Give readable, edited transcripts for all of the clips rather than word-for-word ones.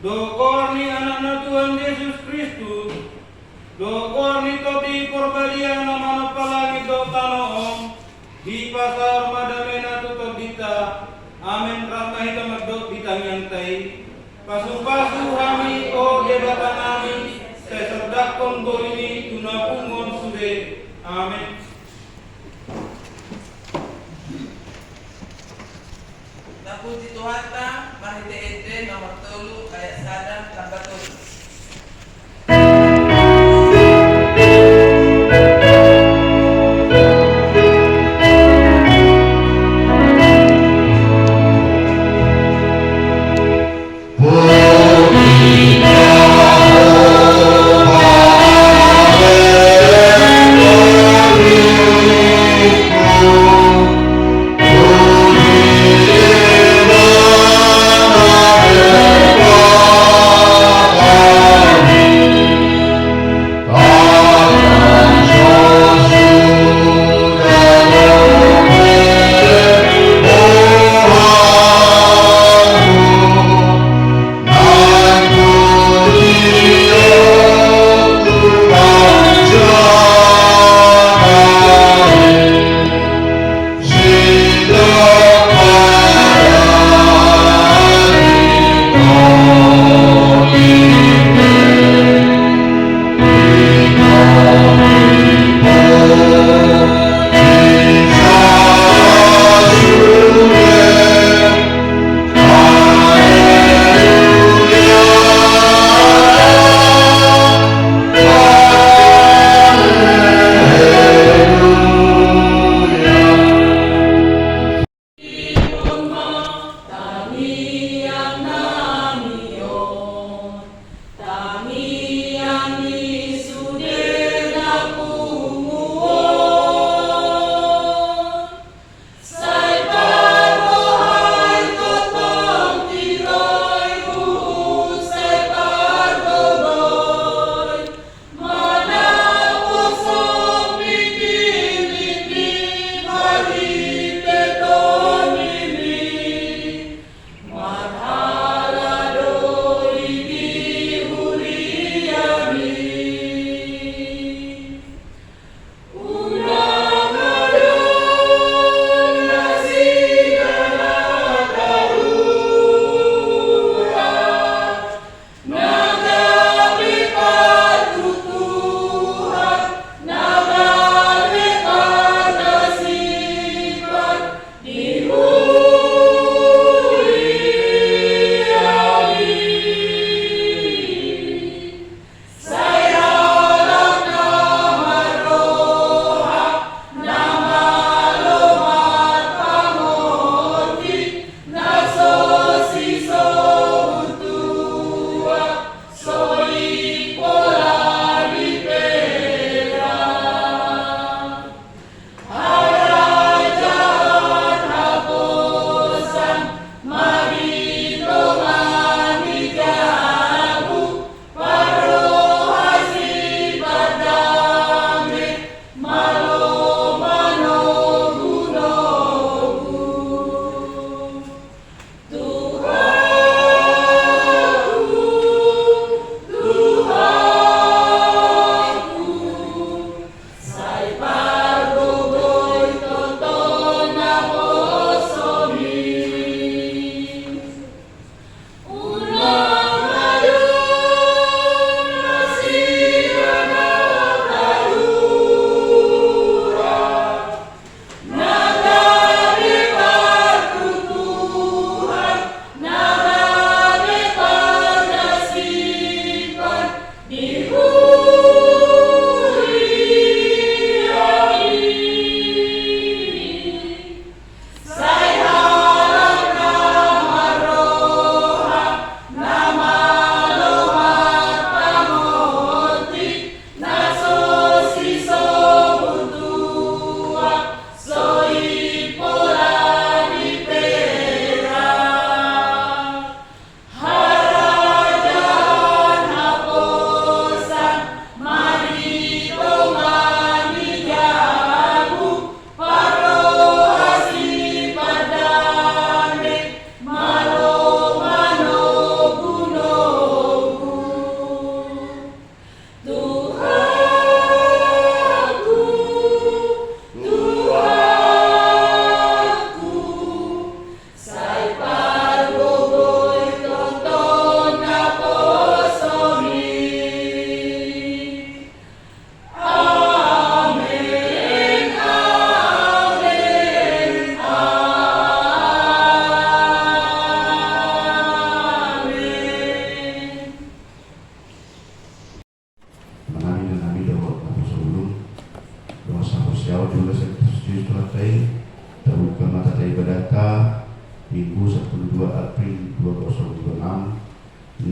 Dokorni anakna Tuhan Yesus Kristus, dokorni toti perbalian nama palangit do tanoom, di pasar madamena tutup dita, amin rahmahita magdot ditang yantai, pasu-pasu kami o debatan kami, seserdakon ko ini tunapungon sude, amin. Puji Tuhan ta, mari ente nomor 3 ayat 1 tambah 7.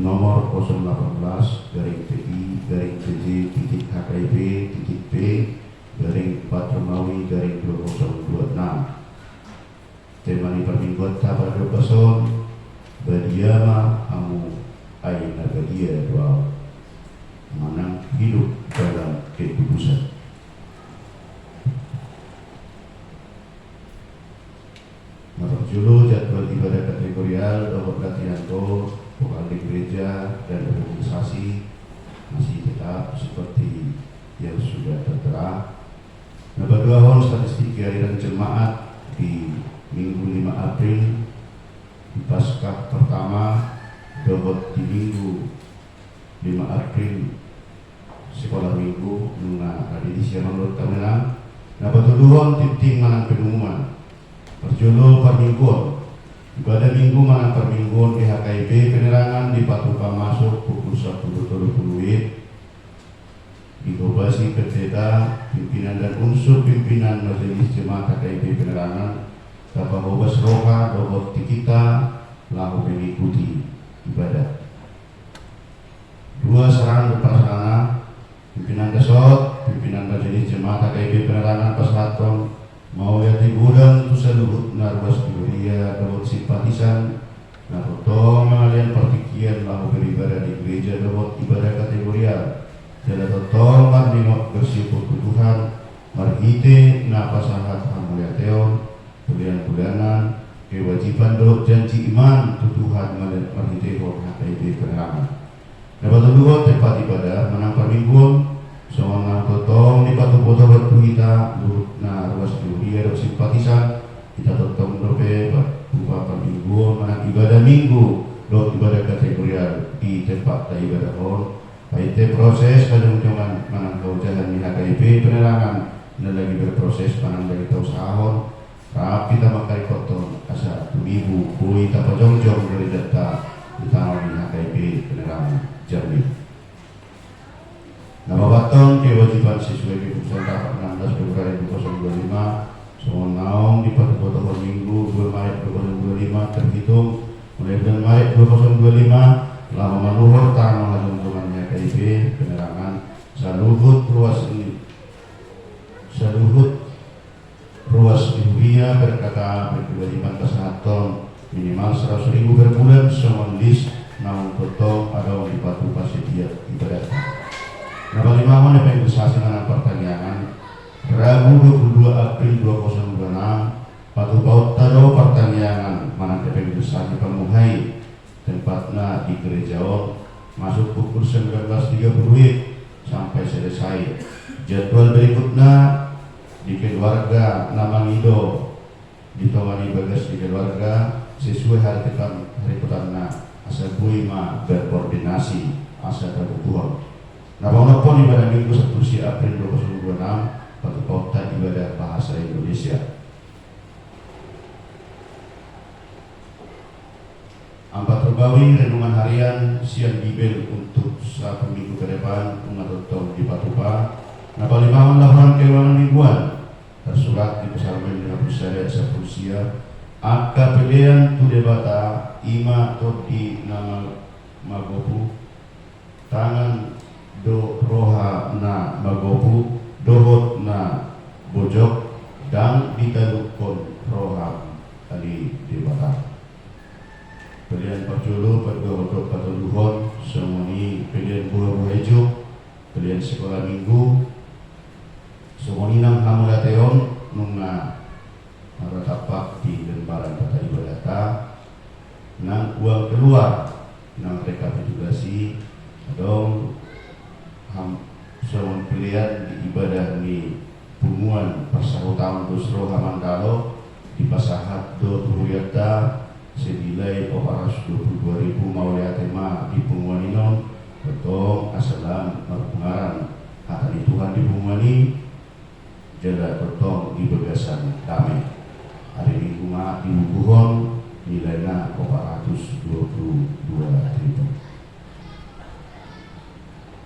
nomor 018-PB-PJ-HKIB-P-Romawi-2026. Temani permingguan pada Dopason Badiama Amu Aina Badia Doa Manang hidup dalam kekudusan. Julu jadwal ibadah kategorial dapat latihan roh, vokal di gereja dan organisasi masih tetap seperti yang sudah tertera. Nabadwahon statistik kehadiran jemaat di Minggu 5 April di Paskah pertama dapat di Minggu 5 April sekolah minggu dengan tradisi yang menurut kamenang. Nabadwahon tim manang pengumuman Perjolo permingguan ibadah minggu manang permingguan di HKIB penerangan di Patuka masuk pukul 10.30 digobasi pendeta pimpinan dan unsur pimpinan majelis jemaat HKIB penerangan Bapak Hobas Roha Dobot kita lalu mengikuti ibadah. Dua serang berprasarana pimpinan kesot pimpinan majelis jemaat HKIB penerangan Pasatron mau yati gudang tu seluruh narwas Gloria dapat simpatisan narotong mengalian pertikian lahu beribadah di gereja dapat ibadah kategorial jala totong marningok bersyukur Tuhan marhite napasahat hamuliateon bulan-bulanan kewajiban doh janji iman Tuhan marhite hok HKIB penerangan dapat dua tempat ibadah menang permingguan soalnya totong di batu foto batu kita na ruas Gloria dan simpatisan kita totong dope buka permingguan mana ibadah minggu do ibadah kategorial di tempat ibadah hon baik proses pada ujungan mana kau jalan di HKIB penerangan dan lagi berproses panang dari tahu sahon tapi kita makai koton asa tubibu bui tapa jongjong dari data di tanah di HKIB penerangan jernih. Nama baton kewajiban sesuai keputusan rapat 16 Februari 2025 semua naung di pada tahun minggu 2 Maret 2025 terhitung mulai bulan Maret 2025 telah memenuhi tanah lingkungannya KIB penerangan saluhut ruas Gloria berkata berkewajiban kesehatan minimal 100.000 per bulan semua list naung totong ada di patu pasedia ibadah. Nama limaman yang pengisasi dengan pertanyaan Rabu 22 April 2026 Patu Paut Tado pertanyaan mana pengisasi pemuhai tempatnya di gereja masuk pukul 19.30 sampai selesai. Jadwal berikutnya di keluarga nama Nido ditemani bagas di keluarga sesuai hari ketannya asal buima berkoordinasi asal kebutuhan. Nabang-nabang ibadah minggu 1 April 2026 Patu Pauta ibadah bahasa Indonesia. Ampat terbawi renungan harian siang Bibel untuk 1 minggu ke depan mengatotong di Patupa. Nabang limawan laporan keuangan mingguan tersurat di pesarmen dengan pusat sepulsia. Angka pilihan tu debata ima todi nama magopu tangan do roha na magopu dohot na bojok dan ditalukon roha tadi di bata pilihan perjulu pergohodok patuluhon semoni pilihan buah-buah hijau pilihan sekolah minggu semoni nang hamulateon nunga maratapak di lembaran kata ibadata nang uang keluar nang rekapitulasi dong semua pilihan di ibadah di pumuan persahutang Dusro Hamangkalo di pasahat do tuhuyata senilai 422.000 mauliatema di pumuan inon betong asalam marpungaran hatani Tuhan di pumuan ini jala betong di begasan kami hari minggu di Bukuhon nilainya 422.000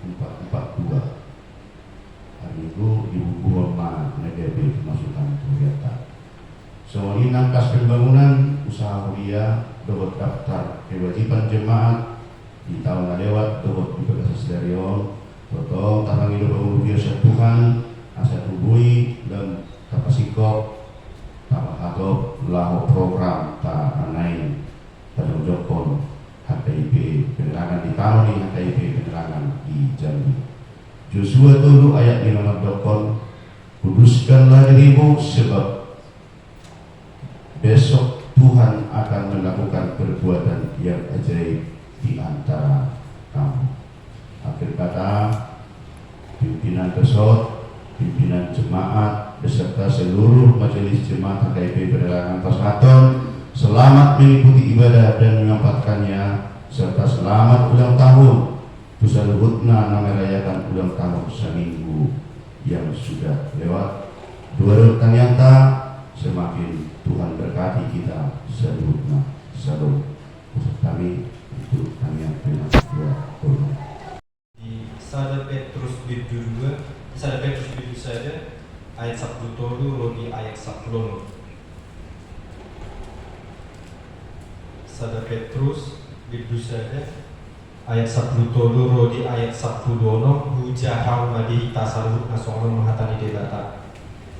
442 hari itu di Bukuhon negatif masukan kegiatan semua ini kas pembangunan usaha kuliah dapat daftar kewajiban jemaat di tahun hidup biasa Tuhan asa tubui dan kapasikop tapahatop lahu program ta anai tanujokon HKIP penerangan di Tanoni, HKIP penerangan di Jambi. Joshua 7 ayat 5 dokon, kuduskanlah dirimu sebab besok Tuhan akan melakukan perbuatan yang ajaib di antara kamu. Akhir kata, pimpinan pesot, pimpinan jemaat beserta seluruh majelis jemaat HKIP Penerangan Pasaton selamat mengikuti ibadah dan menempatkannya, serta selamat ulang tahun. Pusat Luhutna merayakan ulang tahun seminggu yang sudah lewat. Dua ternyata semakin Tuhan berkati kita seluruhnya. Salam kami untuk kami yang terima kasih. Di Sada Petrus Bidurua, Sada Petrus Bidurua saja ayat 10 rodi ayat 10. Sada Petrus Bidurua saja ayat 10 rodi ayat 10 hujaham madi tasarut nasongon mahatani debata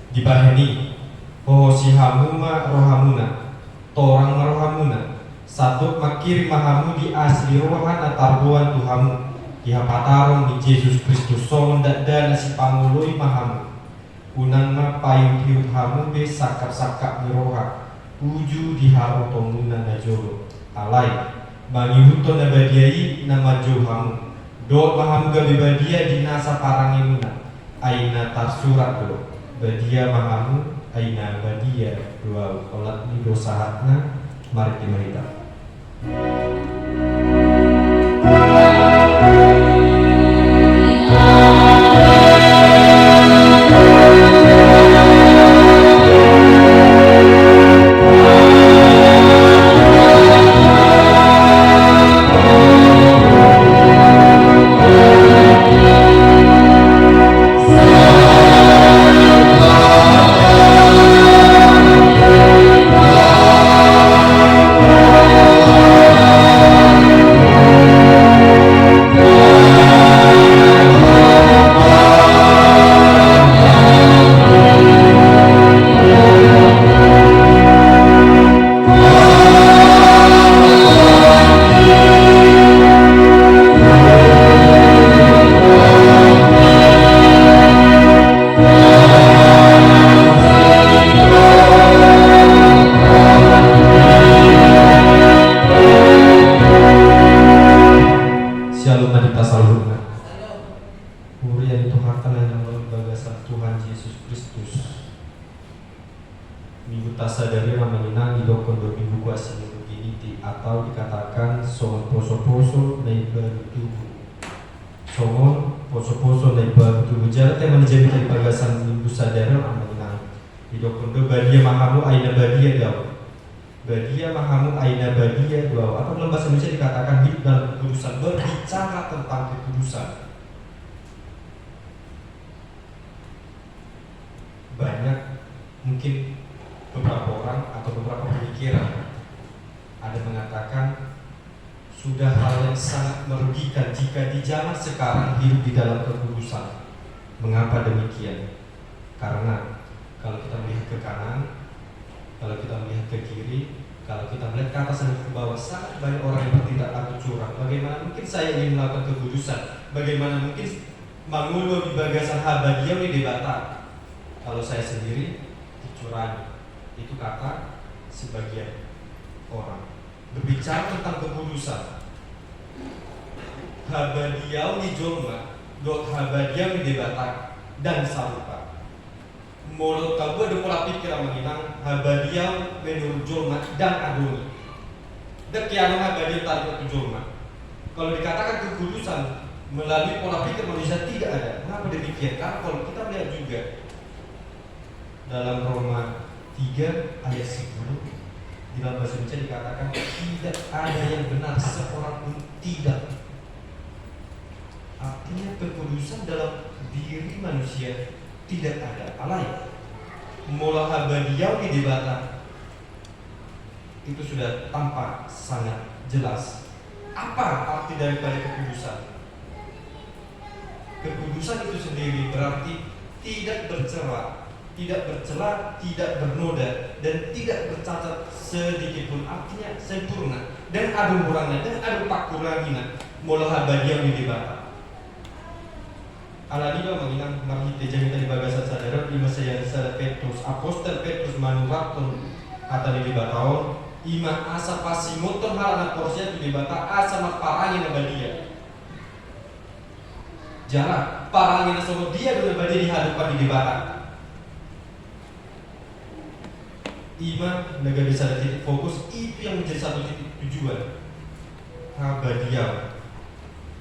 dibahani hohosihamuma rohamuna torang rohamuna satu makiri mahamu di asli rohana tarbuan Tuhamu dihapatarong di Yesus Kristus songon dan si pangului mahamu unan ma payung hiut hamu be sakap-sakap miroha uju diharotomuna najolo alai bagi huto nabadiai nama johamu do mahamu gabi badia di nasa parangimuna aina tarsurat do badia mahamu aina badia dua kolat di dosahatna mari dimerita. Atau dikatakan songon poso-poso naibar tubuh. Songon poso-poso naibar tubuh. Jarak yang menjadi dari bagasan minggu sadara amanina. Hidokondo badia mahamu aina badia daw. Badia mahamu aina badia daw. Atau dalam bahasa Indonesia dikatakan hidup dalam kekudusan, berbicara tentang kekudusan. Banyak mungkin beberapa orang atau beberapa pemikiran ada mengatakan sudah hal yang sangat merugikan jika di zaman sekarang hidup di dalam kekudusan. Mengapa demikian? Karena kalau kita melihat ke kanan, kalau kita melihat ke kiri, kalau kita melihat ke atas dan ke bawah, sangat banyak orang yang bertindak laku curang. Bagaimana mungkin saya ingin melakukan kekudusan? Bagaimana mungkin mangulo di bagasan habadiau di debata? Kalau saya sendiri dicurangi. Itu kata sebagian orang. Berbicara tentang kekudusan, habadiau di jolma, dok habadiau di debata dan sarupa. Menurut kamu ada pola pikir yang menginang habadiau menurut jolma dan adoni. Dekian habadiau tarik ke jolma. Kalau dikatakan kekudusan melalui pola pikir manusia tidak ada. Kenapa demikian? Karena kalau kita lihat juga dalam Roma 3 ayat 10. Di dalam bahasa Indonesia dikatakan tidak ada yang benar seorang pun tidak. Artinya kekudusan dalam diri manusia tidak ada. Alai mula habadiau di debata itu sudah tampak sangat jelas. Apa arti daripada kekudusan? Kekudusan itu sendiri berarti tidak bercela, tidak bernoda, dan tidak bercacat sedikit pun. Artinya sempurna dan adu murangnya dan adu pakurangina mola habadia di bata. Alanido menginang marhite jami tadi bagasa sadara lima saya Petrus apostol Petrus manuraton atau di bataon ima asa pasimoton hal anak porsia di bata asa maparangin abadia. Jarak parangin sama dia dulu badia di hadapan di bata. Ima negara bisa ada titik fokus itu yang menjadi satu titik tujuan. Habadia.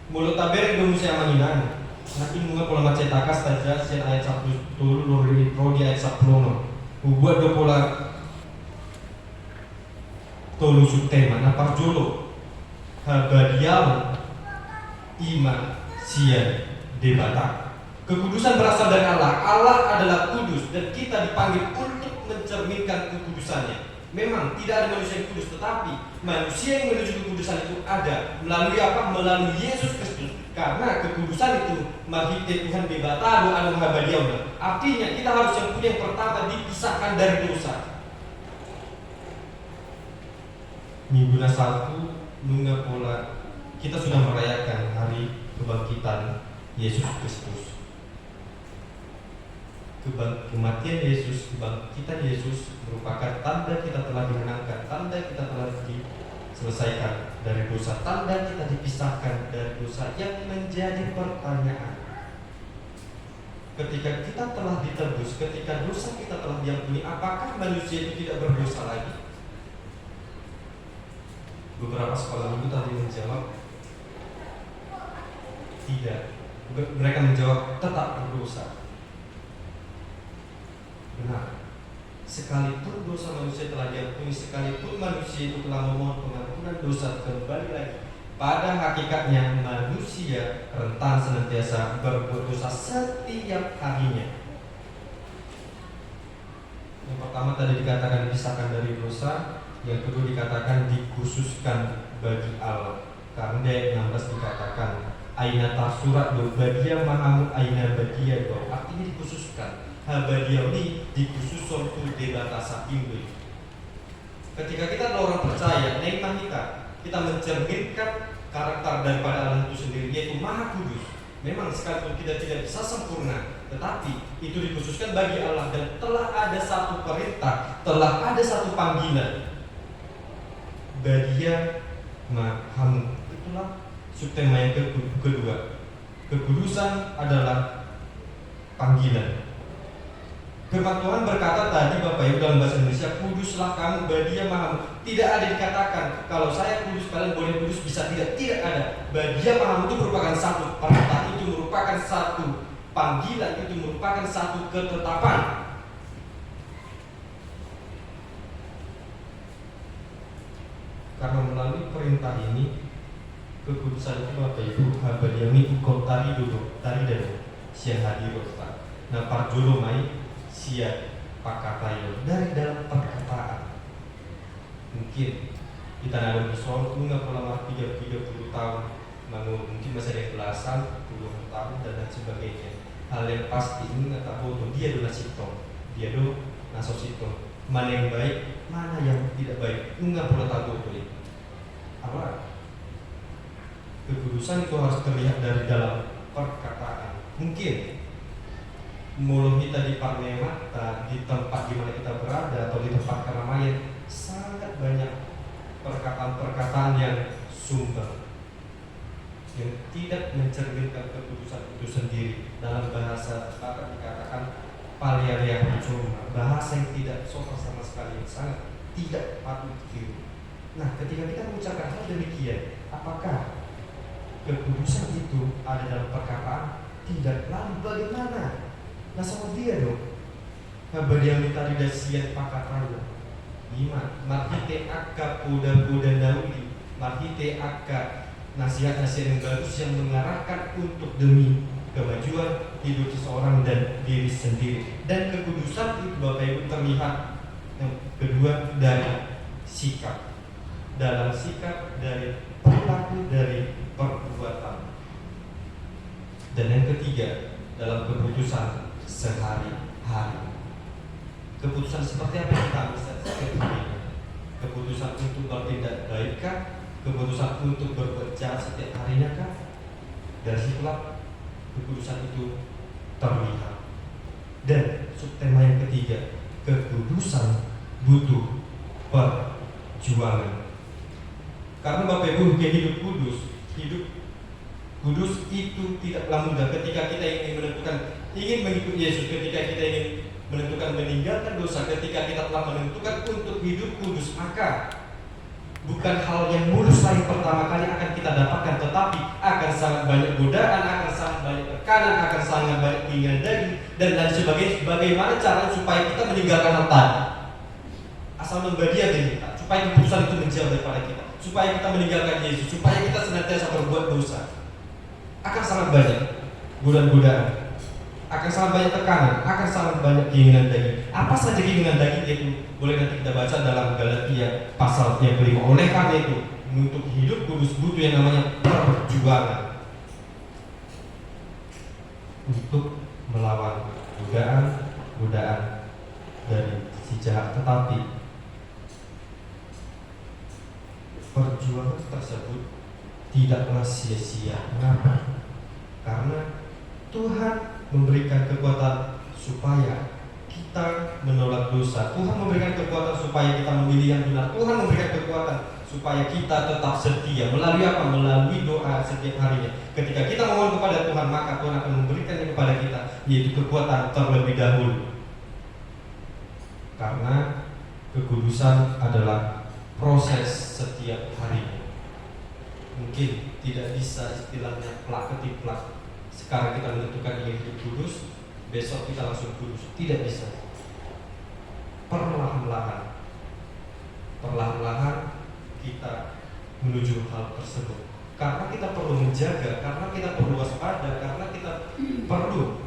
Mulut taber belum saya menginang. Nanti bunga pola macetakas saja sian ayat 1 turun rodi ayat 10 buat do pola tolu subtema na parjolo habadiam ima sian debata. Kekudusan berasal dari Allah. Allah adalah kudus dan kita dipanggil untuk mencerminkan kekudusannya. Memang tidak ada manusia yang kudus, tetapi manusia yang menuju kekudusan itu ada melalui apa? Melalui Yesus Kristus. Karena kekudusan itu marhite Tuhan bebatado anu habadiam. Artinya kita harus yang pertama dipisahkan dari dosa. Minggu 1 nunggu pola kita sudah merayakan hari kebangkitan Yesus Kristus. Kematian Yesus, kebangkitan Yesus merupakan tanda kita telah dimenangkan, tanda kita telah diselesaikan dari dosa, tanda kita dipisahkan dari dosa yang menjadi pertanyaan. Ketika kita telah ditebus, ketika dosa kita telah diampuni, apakah manusia itu tidak berdosa lagi? Beberapa sekolah minggu tadi menjawab tidak. Mereka menjawab tetap berdosa. Benar. Sekalipun dosa manusia telah diampuni, sekalipun manusia itu telah memohon pengampunan dosa, kembali lagi pada hakikatnya manusia rentan senantiasa berbuat dosa setiap harinya. Yang pertama tadi dikatakan dipisahkan dari dosa, yang kedua dikatakan dikhususkan bagi Allah. Karena ayat 16 dikatakan aina tasurat do badia mahamu aina badia do, artinya dikhususkan. Habadia ini dikhusus suatu debata sapingui. Ketika kita adalah orang percaya, neimah kita mencerminkan karakter daripada Allah itu sendiri, yaitu Maha Kudus. Memang sekalipun kita tidak bisa sempurna, tetapi itu dikhususkan bagi Allah dan telah ada satu perintah, telah ada satu panggilan. Badia mahamu, itulah subtema yang kedua. Kekudusan adalah panggilan. Firman Tuhan berkata tadi Bapak Ibu dalam bahasa Indonesia, kuduslah kamu badia mahamu. Tidak ada dikatakan kalau saya kudus kalian boleh kudus, bisa tidak ada. Badia mahamu itu merupakan satu perintah, itu merupakan satu panggilan, itu merupakan satu ketetapan. Karena melalui perintah ini, kekudusan itu Bapak Ibu habadiami ukau tari dulu, tari dulu siang hadir Bapak. Nah parjolo mai sia pakatayo dari dalam perkataan. Mungkin kita ada misal nggak pola 30 tahun, mungkin masih ada belasan, puluhan tahun dan lain sebagainya. Hal yang pasti nggak tahu tuh dia dulu nasitong, dia dulu nasositong. Mana yang baik, mana yang tidak baik, nggak pola tahu tuh. Apa? Kekudusan itu harus terlihat dari dalam perkataan. Mungkin mulut kita di parnemata, di tempat di mana kita berada atau di tempat keramaian, sangat banyak perkataan-perkataan yang sumbang, yang tidak mencerminkan kekudusan itu sendiri. Dalam bahasa sepakat dikatakan paliaria percuma, bahasa yang tidak sopan sama sekali, yang sangat tidak patut ditiru. Nah, ketika kita mengucapkan hal demikian, apakah kekudusan itu ada dalam perkataan? Tidak. Lalu bagaimana? Nah sama dia dong. Habadiam tadi dasian pakatanya. 5. Marhite akka poda-poda dauli, marhite akka nasihat-nasihat yang bagus yang mengarahkan untuk demi kemajuan hidup seseorang dan diri sendiri. Dan kekudusan itu Bapak Ibu terlihat yang kedua dari sikap, dalam sikap, dari perilaku, dari perbuatan. Dan yang ketiga keputusan sehari-hari. Keputusan seperti apa yang kita ambil setiap harinya? Keputusan untuk bertindak baik kah? Keputusan untuk berbuat jahat setiap harinya kah? Dari situlah keputusan itu terlihat. Dan subtema yang ketiga, kekudusan butuh perjuangan. Karena Bapak Ibu, hidup kudus itu tidaklah mudah. Ketika kita ingin mengikuti Yesus, ketika kita ingin menentukan meninggalkan dosa, ketika kita telah menentukan untuk hidup kudus, maka bukan hal yang mulus yang pertama kali akan kita dapatkan, tetapi akan sangat banyak godaan, akan sangat banyak tekanan, akan sangat banyak keinginan daging dan lain sebagainya. Bagaimana cara supaya kita meninggalkan hal tadi? Asal membadia diri kita, supaya keputusan itu menjauh daripada kita, supaya kita meninggalkan Yesus, supaya kita senantiasa berbuat dosa. Akan sangat banyak godaan-godaan, akan sangat banyak tekanan, akan sangat banyak keinginan daging. Apa saja keinginan daging itu boleh nanti kita baca dalam Galatia pasal yang kelima. Oleh karena itu, untuk hidup kudus butuh yang namanya perjuangan untuk melawan godaan dari si jahat. Tetapi perjuangan tersebut tidaklah sia-sia. Mengapa? Karena Tuhan memberikan kekuatan supaya kita menolak dosa. Tuhan memberikan kekuatan supaya kita memilih yang benar. Tuhan memberikan kekuatan supaya kita tetap setia. Melalui apa? Melalui doa setiap harinya. Ketika kita mohon kepada Tuhan, maka Tuhan akan memberikannya kepada kita, yaitu kekuatan terlebih dahulu. Karena kekudusan adalah proses setiap harinya. Mungkin tidak bisa istilahnya plak ketiplak. Sekarang kita menentukan ingin hidup kudus, besok kita langsung kudus. Tidak bisa. Perlahan-lahan kita menuju hal tersebut. Karena kita perlu menjaga, karena kita perlu waspada, karena kita perlu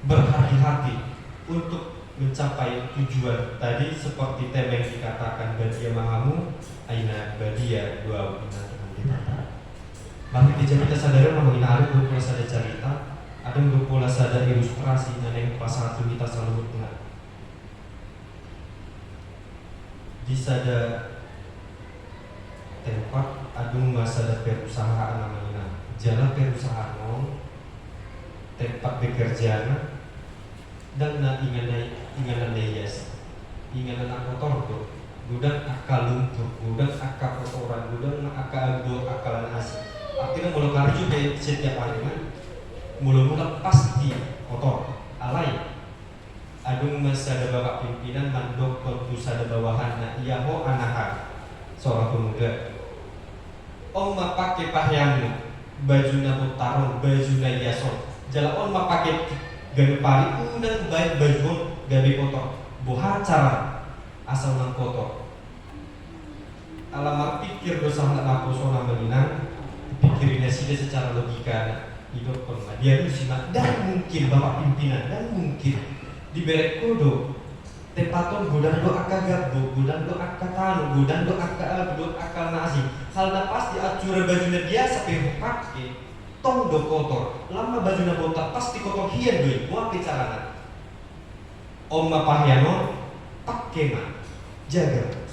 berhati-hati untuk mencapai tujuan. Tadi seperti tema yang dikatakan, badia mahamu, aina badia dua bina dengan ditata. Bagi kita sadar memang ada dua pola sada cerita, ada dua pola sada ilustrasi, dan yang pasal itu kita selalu ingat. Di sada tempat adung masada perusahaan namanya, jalan perusahaan tempat bekerja dan inganan yes, inganan kotor tuh, gudang akal lumpur, gudang akal kotoran, gudang akal akalan asing. Artinya mula kali juga setiap hari mula pasti kotor, alay. Adung masada bapak pimpinan mandok kontus ada bawahan na iyaho anahan seorang pemuda. Om ma pakai pakaianmu, baju na tarong, baju na yason. Jala om ma pakai ganepari undang baik baju gabi kotor. Boha cara asal nang kotor. Alamar pikir dosa nak naposona meninang. Pikirinnya sih secara logika hidup pernah dia itu simak dan mungkin bapak pimpinan dan mungkin di berek kodo tepaton godang do akagab godang do akatano godang do akal nasi hal napas diacur bajunya biasa pero pakai tong do kotor lama bajunya botak pasti kotor hian duit mau bicara omma pahyano pakai mah jaga.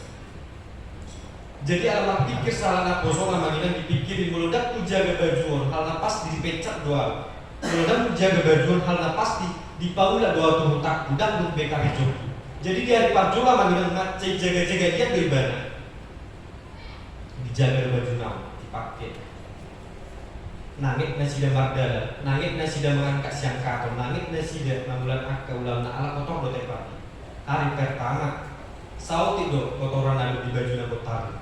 Jadi alam pikir salah nak kosong namanya dipikirin meludak tu jaga bajuan hal napas dipecat doang meludak tu jaga bajuan hal napas di paula doa tu tak udang tu bekari joki. Jadi di hari parjola manginan macai jaga-jaga dia tu ibadah dijaga baju nam dipakai nangit nasi dah mardala nangit nasi dah mengangkat siang katon nangit nasi dah mamulan akka ulam na ala kotor do tepati hari pertama sauti do kotoran ada di baju na kotor.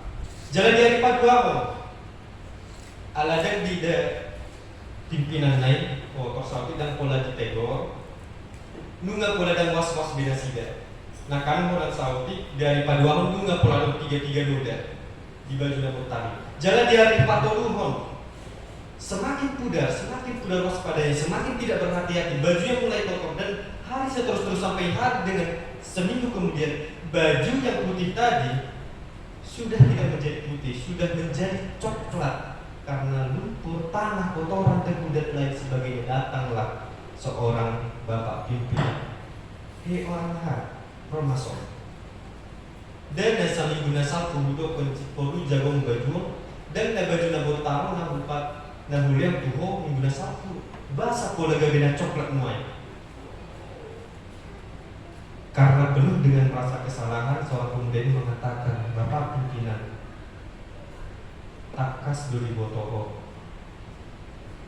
Jalan di hari padua aladan di pimpinan naik kotor sauti dan pola ditegor nunga pola dan was-was beda sida. Nah kan orang sauti dari padua nunga pola tiga noda di baju na kotor. Jalan di hari padua semakin pudar waspadanya, semakin tidak berhati-hati, bajunya mulai kotor dan hari seterus sampai hari dengan seminggu kemudian baju yang putih tadi sudah tidak menjadi putih, sudah menjadi coklat karena lumpur, tanah, kotoran, dan kudat lain sebagainya. Datanglah seorang bapak pimpinan. Hei orang Romaso. Dan nasa minggu nasa pudo konsiporu jagong baju dan na baju na botaro na bupat na huliang tuho minggu nasa pu basa pola gabina coklat muai. Karena penuh dengan rasa kesalahan, seorang pemuda ini mengatakan, Bapak pimpinan, takas duri botoro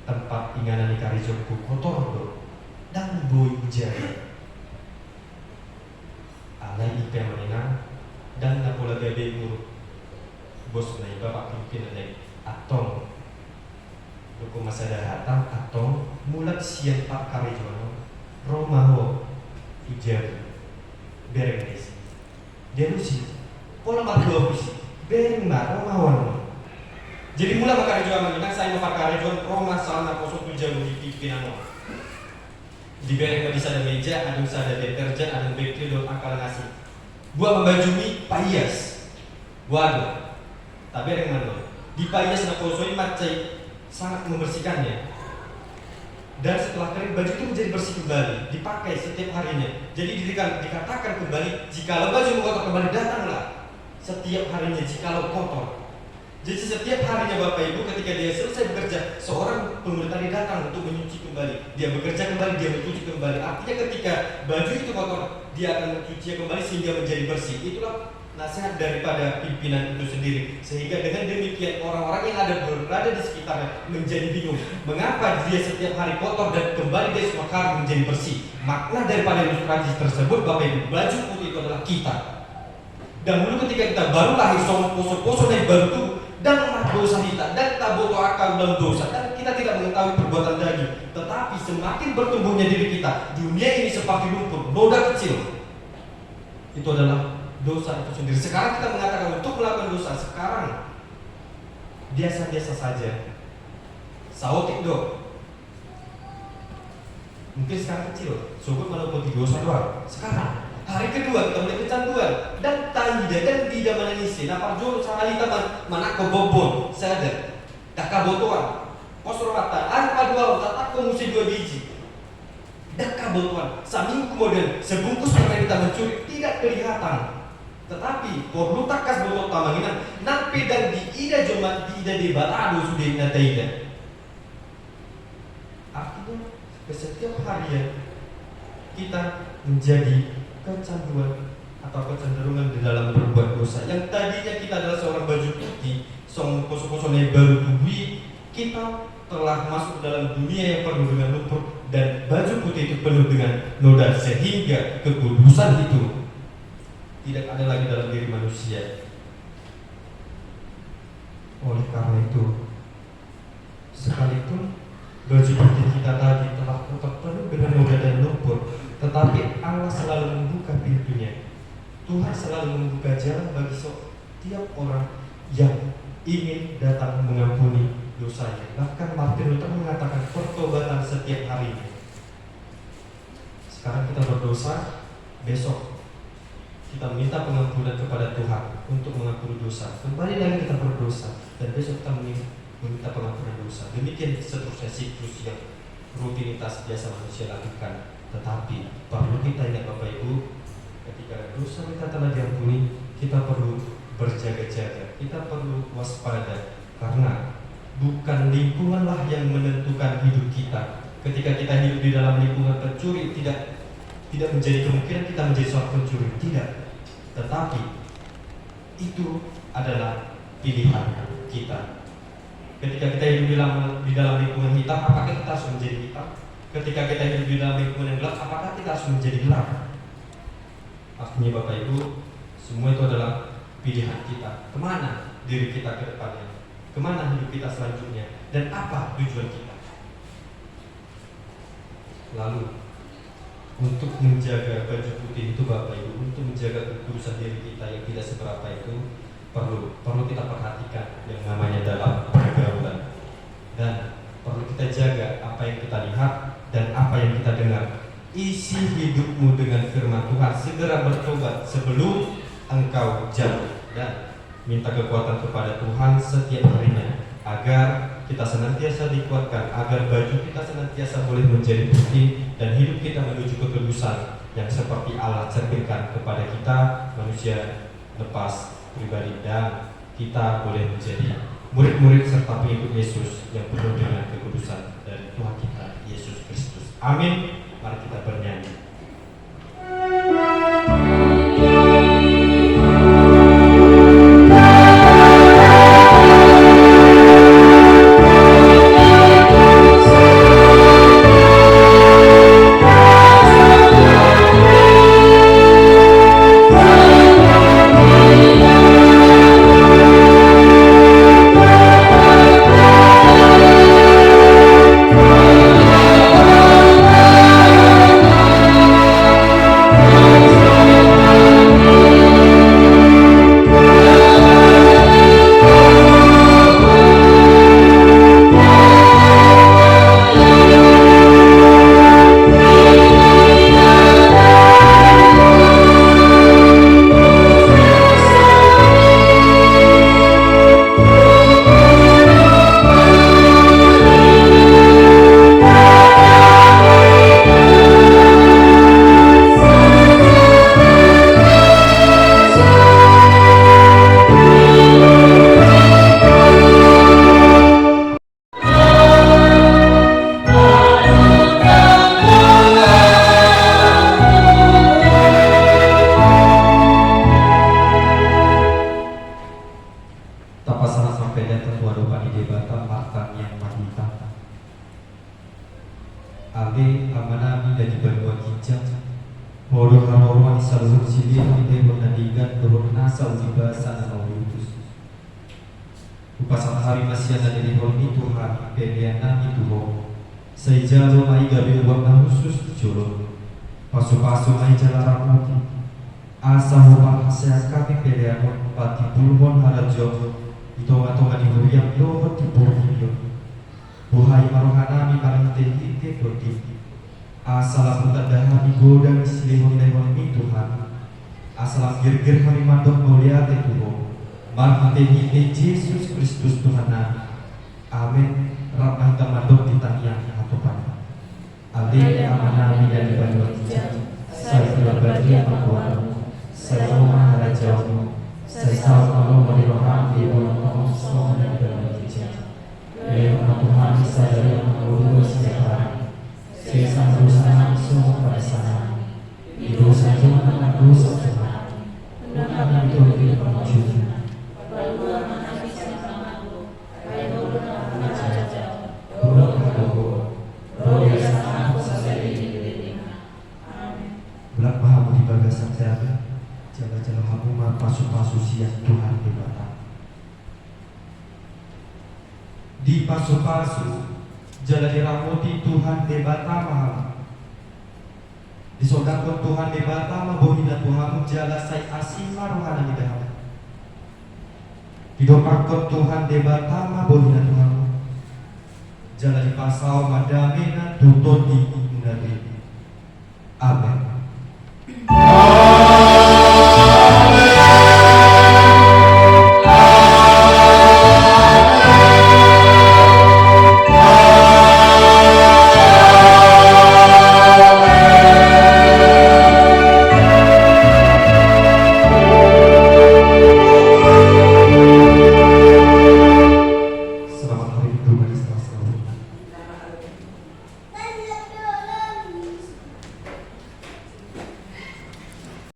tempat inganan ikari jokku kotor do dan boi ujari alai ipe menina dan napola gabe muru bos nai bapak pimpinan nai atong duku masa datang atong mulat siang pak kari jono romaho ujari bereng desi delusi pola madua pusi bereng ma romaho. Jadi mula makar jual menginang saya memakai jual Roma sana kosong tujuh di pimpinan. Di bereng bisa ada meja, ada deterjen, ada bakteri dan akal nasi. Buat membajumi payas, waduh, tak bereng mana. Di payas nak kosong macai sangat membersihkannya. Dan setelah kering baju itu menjadi bersih kembali, dipakai setiap harinya. Jadi dikatakan kembali jika baju kotor kembali datanglah setiap harinya jika kotor. Jadi setiap harinya Bapak Ibu ketika dia selesai bekerja, seorang pemuda tadi datang untuk menyuci kembali. Dia bekerja kembali, dia mencuci kembali. Artinya ketika baju itu kotor, dia akan mencuci kembali sehingga menjadi bersih. Itulah nasihat daripada pimpinan itu sendiri. Sehingga dengan demikian orang-orang yang ada berada di sekitarnya menjadi bingung. Mengapa dia setiap hari kotor dan kembali dia semua hari menjadi bersih? Makna daripada ilustrasi tersebut Bapak Ibu, baju putih itu adalah kita. Dan dulu ketika kita baru lahir, poso-poso dari baru tubuh dan dosa kita dan tak boto akal dalam dosa dan kita tidak mengetahui perbuatan daging, tetapi semakin bertumbuhnya diri kita, dunia ini seperti lumpur, noda kecil. Itu adalah dosa itu sendiri. Sekarang kita mengatakan untuk melakukan dosa, sekarang biasa-biasa saja. Saotik do. Mungkin sekarang kecil, sobat malah pun dosa doang. Sekarang hari kedua kita mulai kecanduan dan taida dan tidak menangisi. Napar juru sahali teman mana kebobon sadar tak kabotuan posro mata arpa dua tak musi dua biji dak kabotuan saming kemudian sebungkus permen kita mencuri tidak kelihatan, tetapi perlu takas botol tamanginan nampi dan di ida jomat di ida di batado sudah na taida. Artinya setiap harian kita menjadi kecanduan atau kecenderungan di dalam berbuat dosa. Yang tadinya kita adalah seorang baju putih, seorang poso-posone baru tubuh, kita telah masuk dalam dunia yang penuh dengan lumpur dan baju putih itu penuh dengan noda sehingga kekudusan itu tidak ada lagi dalam diri manusia. Oleh karena itu, sekalipun baju putih kita tadi telah penuh dengan noda dan lumpur, tetapi Allah selalu membuka pintunya. Tuhan selalu membuka jalan bagi setiap orang yang ingin datang mengampuni dosanya. Bahkan Martin Luther mengatakan pertobatan setiap harinya. Sekarang kita berdosa, besok kita minta pengampunan kepada Tuhan untuk mengampuni dosa. Kembali lagi kita berdosa dan besok kita meminta pengampunan dosa. Demikian seterusnya siklus yang rutinitas biasa manusia lakukan. Tetapi perlu kita ingat Bapak Ibu, ketika dosa kita telah diampuni, kita perlu berjaga-jaga, kita perlu waspada, karena bukan lingkunganlah yang menentukan hidup kita. Ketika kita hidup di dalam lingkungan pencuri, tidak menjadi kemungkinan kita menjadi seorang pencuri, tidak. Tetapi itu adalah pilihan kita. Ketika kita hidup di dalam lingkungan hitam, apakah kita harus menjadi hitam? Ketika kita hidup di dalam lingkungan yang gelap, apakah kita harus menjadi gelap? Artinya Bapak Ibu, semua itu adalah pilihan kita. Kemana diri kita ke depannya? Kemana hidup kita selanjutnya? Dan apa tujuan kita? Lalu, untuk menjaga baju putih itu Bapak Ibu, untuk menjaga kekudusan diri kita yang tidak seberapa itu, perlu kita perhatikan yang namanya dalam pergaulan. Dan perlu kita jaga apa yang kita lihat dan apa yang kita dengar. Isi hidupmu dengan firman Tuhan, segera bertobat sebelum engkau jatuh, dan minta kekuatan kepada Tuhan setiap harinya agar kita senantiasa dikuatkan agar baju kita senantiasa boleh menjadi putih dan hidup kita menuju kekudusan yang seperti Allah cerminkan kepada kita manusia lepas pribadi, dan kita boleh menjadi murid-murid serta pengikut Yesus yang penuh dengan kekudusan dari Tuhan kita Yesus Kristus. Amin. Mari kita bernyanyi. Sejalo mai gabi uang khusus jolo pasu-pasu mai jalan ramoti asa hubang hasil kami pelean pati pulmon harajo itonga-tonga di huriang dohot di purhio buhai marohanami paling hite putih asal putar dahani godang silihon-lehon mi Tuhan asal gerger hari mandok mulia te Tuhan marhate hite Yesus Kristus Tuhan amin. Ramah mandok di tangian atau pada Ade amanami dan banyak saya telah berdia perbuatan saya rumah harajau saya tahu kalau meriroham di bawah semua dan banyak Lewat Tuhan saya yang mengurus setiap hari saya sanggup langsung pada sana itu saja akan dosa Tuhan dan itu lebih menuju Belak mahamu di bagasan jaga jaga hamu pasu-pasu siang Tuhan di batang di pasu-pasu jala diramuti Tuhan di batang mahal di sodakan Tuhan di batang bohina Tuhan jala say asima rohana di dalam di dokakan Tuhan di batang bohina Tuhan jala di pasau madamina tutut di indari amin.